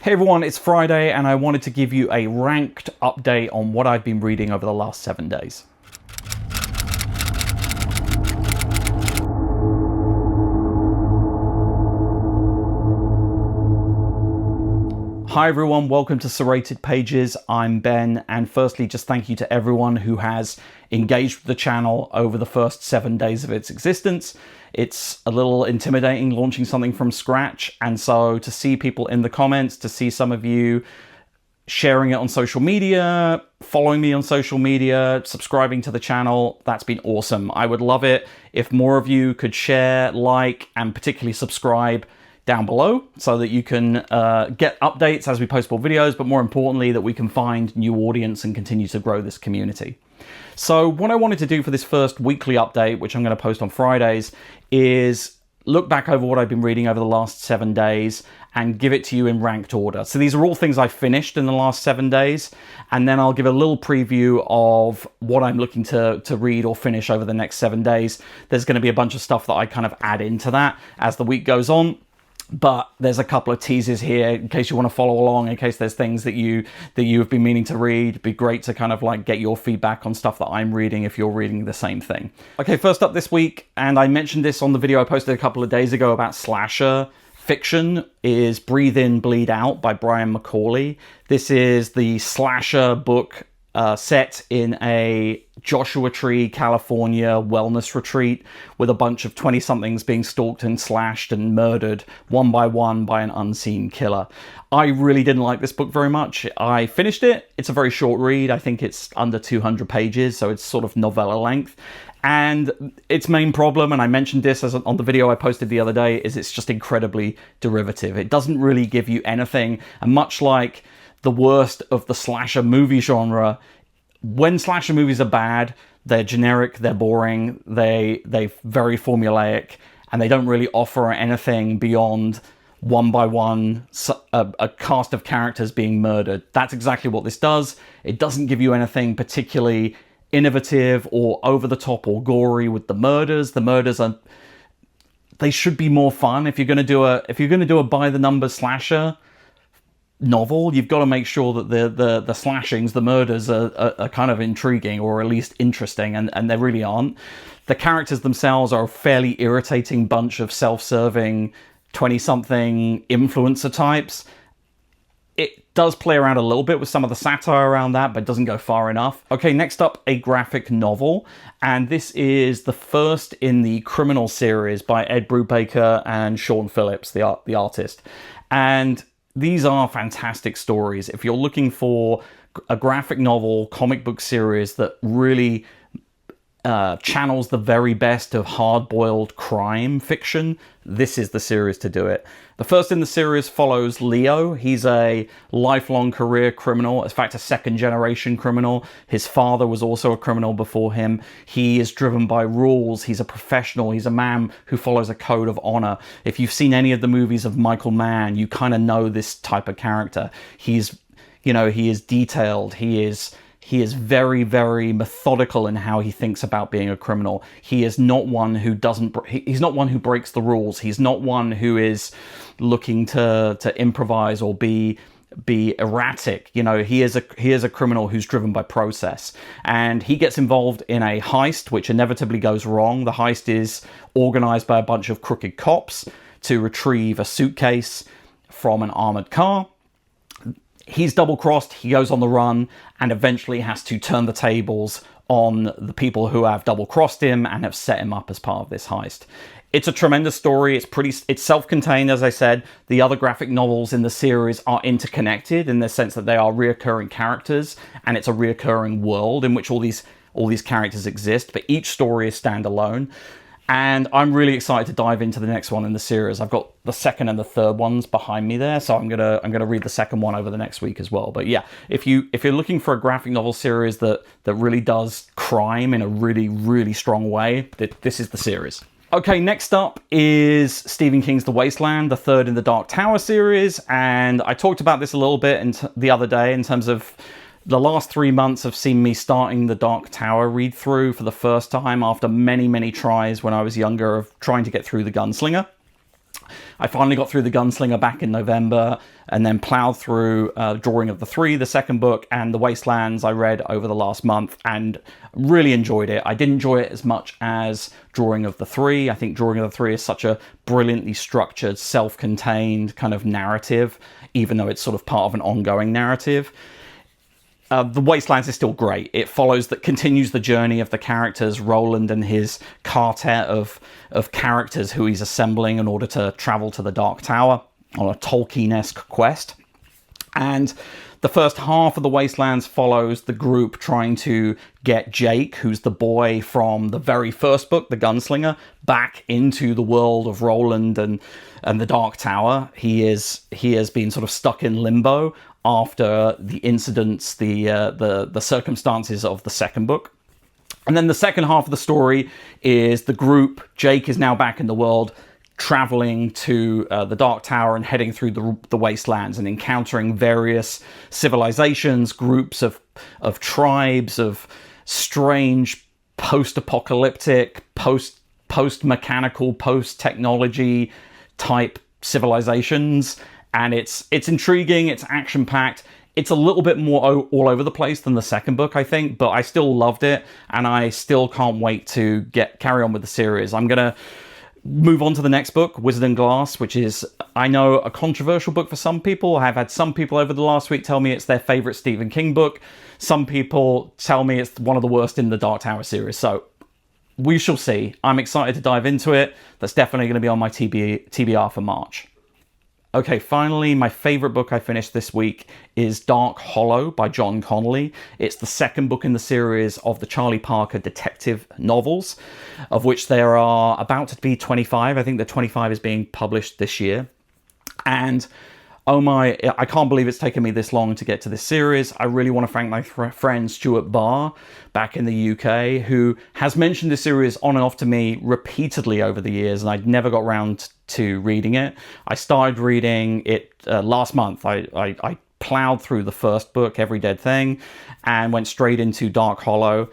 Hey everyone, it's Friday and I wanted to give you a ranked update on what I've been reading over the last 7 days. Hi everyone, welcome to Serrated Pages. I'm Ben, and firstly just thank you to everyone who has engaged with the channel over the first 7 days of its existence. It's a little intimidating launching something from scratch, and so to see people in the comments, to see some of you sharing it on social media, following me on social media, subscribing to the channel, that's been awesome. I would love it if more of you could share, like, and particularly subscribe down below so that you can get updates as we post more videos, but more importantly that we can find new audience and continue to grow this community. So what I wanted to do for this first weekly update, which I'm going to post on Fridays, is look back over what I've been reading over the last 7 days and give it to you in ranked order. So these are all things I finished in the last 7 days, and then I'll give a little preview of what I'm looking to read or finish over the next 7 days. There's going to be a bunch of stuff that I kind of add into that as the week goes on. But there's a couple of teasers here in case you want to follow along, in case there's things that you have been meaning to read. It'd be great to kind of like get your feedback on stuff that I'm reading if you're reading the same thing. Okay, first up this week, and I mentioned this on the video I posted a couple of days ago about slasher fiction, is Breathe In, Bleed Out by Brian McCauley. This is the slasher book set in a Joshua Tree, California wellness retreat with a bunch of 20-somethings being stalked and slashed and murdered one by an unseen killer. I really didn't like this book very much. I finished it. It's a very short read. I think it's under 200 pages, so it's sort of novella length. And its main problem, and I mentioned this on the video I posted the other day, is it's just incredibly derivative. It doesn't really give you anything, and much like the worst of the slasher movie genre, when slasher movies are bad, they're generic, they're boring, they're very formulaic, and they don't really offer anything beyond one by one a cast of characters being murdered. That's exactly what this does. It doesn't give you anything particularly innovative or over the top or gory with the murders. The murders are, they should be more fun. If you're going to do a by the numbers slasher novel, you've got to make sure that the slashings, the murders are kind of intriguing or at least interesting, and they really aren't. The characters themselves are a fairly irritating bunch of self-serving 20-something influencer types. It does play around a little bit with some of the satire around that, but doesn't go far enough. Okay, next up, a graphic novel, and this is the first in the Criminal series by Ed Brubaker and Sean Phillips, the artist. And these are fantastic stories. If you're looking for a graphic novel, comic book series that really channels the very best of hard-boiled crime fiction, this is the series to do it. The first in the series follows Leo. He's a lifelong career criminal, in fact a second-generation criminal. His father was also a criminal before him. He is driven by rules. He's a professional. He's a man who follows a code of honor. If you've seen any of the movies of Michael Mann, you kind of know this type of character. He is detailed. He is very, very methodical in how he thinks about being a criminal. He is not one who he's not one who breaks the rules. He's not one who is looking to improvise or be erratic. You know, he is a criminal who's driven by process. And he gets involved in a heist which inevitably goes wrong. The heist is organized by a bunch of crooked cops to retrieve a suitcase from an armored car. He's double-crossed, he goes on the run, and eventually has to turn the tables on the people who have double-crossed him and have set him up as part of this heist. It's a tremendous story. It's self-contained, as I said. The other graphic novels in the series are interconnected in the sense that they are reoccurring characters, and it's a reoccurring world in which all these characters exist, but each story is standalone. And I'm really excited to dive into the next one in the series. I've got the second and the third ones behind me there, so I'm gonna read the second one over the next week as well. But yeah, if you're looking for a graphic novel series that really does crime in a really, really strong way, this is the series. Okay, next up is Stephen King's The Wasteland, the third in the Dark Tower series, and I talked about this a little bit the other day in terms of the last 3 months have seen me starting the Dark Tower read-through for the first time after many, many tries when I was younger of trying to get through The Gunslinger. I finally got through The Gunslinger back in November, and then plowed through Drawing of the Three, the second book, and The Wastelands I read over the last month, and really enjoyed it. I didn't enjoy it as much as Drawing of the Three. I think Drawing of the Three is such a brilliantly structured, self-contained kind of narrative, even though it's sort of part of an ongoing narrative. The Wastelands is still great. It continues the journey of the characters, Roland and his quartet of characters who he's assembling in order to travel to the Dark Tower on a Tolkien-esque quest. And the first half of the Wastelands follows the group trying to get Jake, who's the boy from the very first book, The Gunslinger, back into the world of Roland and the Dark Tower. He has been sort of stuck in limbo after the incidents, the circumstances of the second book. And then the second half of the story is the group. Jake is now back in the world, traveling to the Dark Tower and heading through the Wastelands and encountering various civilizations, groups of tribes, of strange post-apocalyptic, post-mechanical, post-technology type civilizations. And it's intriguing, it's action-packed. It's a little bit more all over the place than the second book, I think, but I still loved it, and I still can't wait to carry on with the series. I'm going to move on to the next book, Wizard and Glass, which is, I know, a controversial book for some people. I've had some people over the last week tell me it's their favorite Stephen King book. Some people tell me it's one of the worst in the Dark Tower series, so we shall see. I'm excited to dive into it. That's definitely going to be on my TBR for March. Okay, finally, my favorite book I finished this week is Dark Hollow by John Connolly. It's the second book in the series of the Charlie Parker detective novels, of which there are about to be 25. I think the 25 is being published this year. And oh my, I can't believe it's taken me this long to get to this series. I really want to thank my friend Stuart Barr back in the UK, who has mentioned this series on and off to me repeatedly over the years, and I'd never got around to reading it. I started reading it last month. I plowed through the first book, Every Dead Thing, and went straight into Dark Hollow.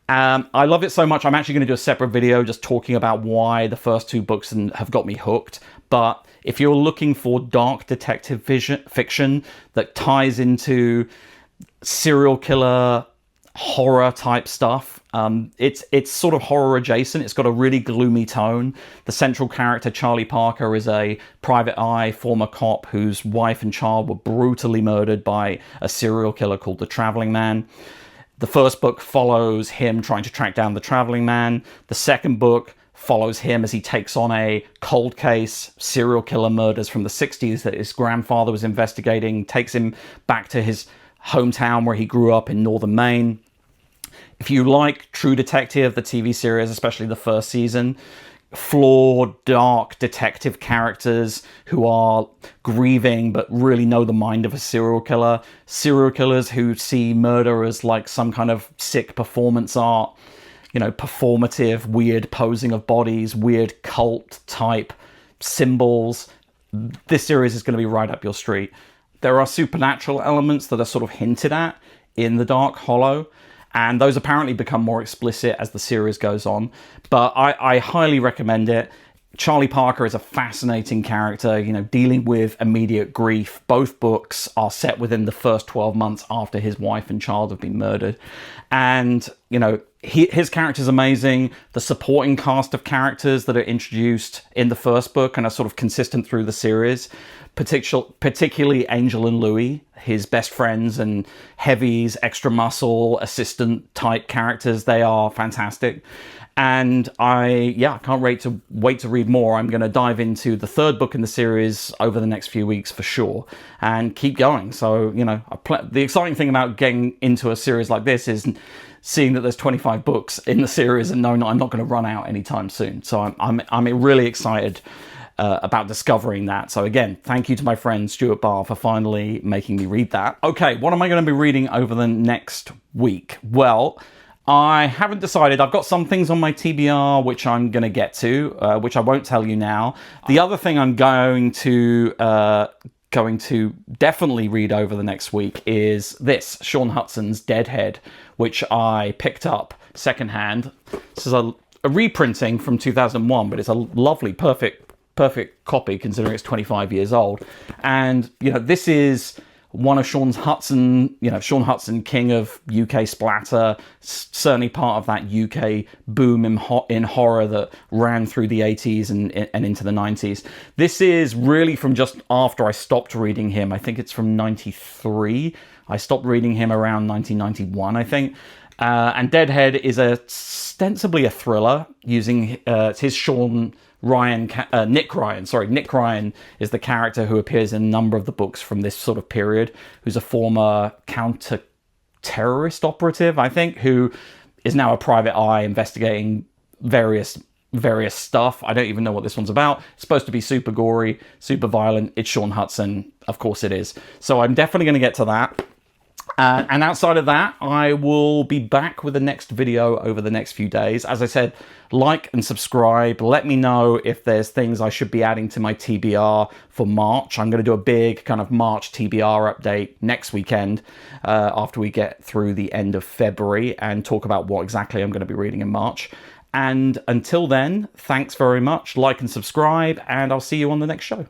I love it so much, I'm actually going to do a separate video just talking about why the first two books have got me hooked. But if you're looking for dark detective fiction that ties into serial killer horror type stuff, it's sort of horror adjacent. It's got a really gloomy tone. The central character, Charlie Parker, is a private eye former cop whose wife and child were brutally murdered by a serial killer called the Traveling Man. The first book follows him trying to track down the Traveling Man. The second book follows him as he takes on a cold case, serial killer murders from the 60s that his grandfather was investigating, takes him back to his hometown where he grew up in northern Maine. If you like True Detective, the TV series, especially the first season, flawed, dark detective characters who are grieving but really know the mind of a serial killer, serial killers who see murder as like some kind of sick performance art, you know, performative, weird posing of bodies, weird cult type symbols. This series is going to be right up your street. There are supernatural elements that are sort of hinted at in the Dark Hollow, and those apparently become more explicit as the series goes on. But I highly recommend it. Charlie Parker is a fascinating character, you know, dealing with immediate grief. Both books are set within the first 12 months after his wife and child have been murdered. And, you know, his character is amazing. The supporting cast of characters that are introduced in the first book and are sort of consistent through the series, particularly Angel and Louis, his best friends and Heavy's extra muscle assistant type characters, they are fantastic. And I can't wait to read more. I'm going to dive into the third book in the series over the next few weeks for sure, and keep going. So, you know, the exciting thing about getting into a series like this is seeing that there's 25 books in the series and knowing that I'm not going to run out anytime soon. So I'm really excited about discovering that. So again, thank you to my friend Stuart Barr for finally making me read that. Okay, what am I going to be reading over the next week? Well, I haven't decided. I've got some things on my TBR which I'm going to get to, which I won't tell you now. The other thing I'm going to definitely read over the next week is this, Sean Hutson's Deadhead, which I picked up secondhand. This is a reprinting from 2001, but it's a lovely, perfect perfect copy considering it's 25 years old. And, you know, this is one of Sean Hudson, king of UK splatter, certainly part of that UK boom in horror that ran through the 80s and into the 90s. This is really from just after I stopped reading him. I think it's from 93. I stopped reading him around 1991, I think. And Deadhead is ostensibly a thriller using it's his Nick Ryan is the character who appears in a number of the books from this sort of period, who's a former counter-terrorist operative, I think, who is now a private eye investigating various stuff. I don't even know what this one's about. It's supposed to be super gory, super violent. It's Sean Hudson. Of course it is. So I'm definitely going to get to that. And outside of that, I will be back with the next video over the next few days. As I said, like and subscribe. Let me know if there's things I should be adding to my TBR for March. I'm going to do a big kind of March TBR update next weekend after we get through the end of February and talk about what exactly I'm going to be reading in March. And until then, thanks very much. Like and subscribe, and I'll see you on the next show.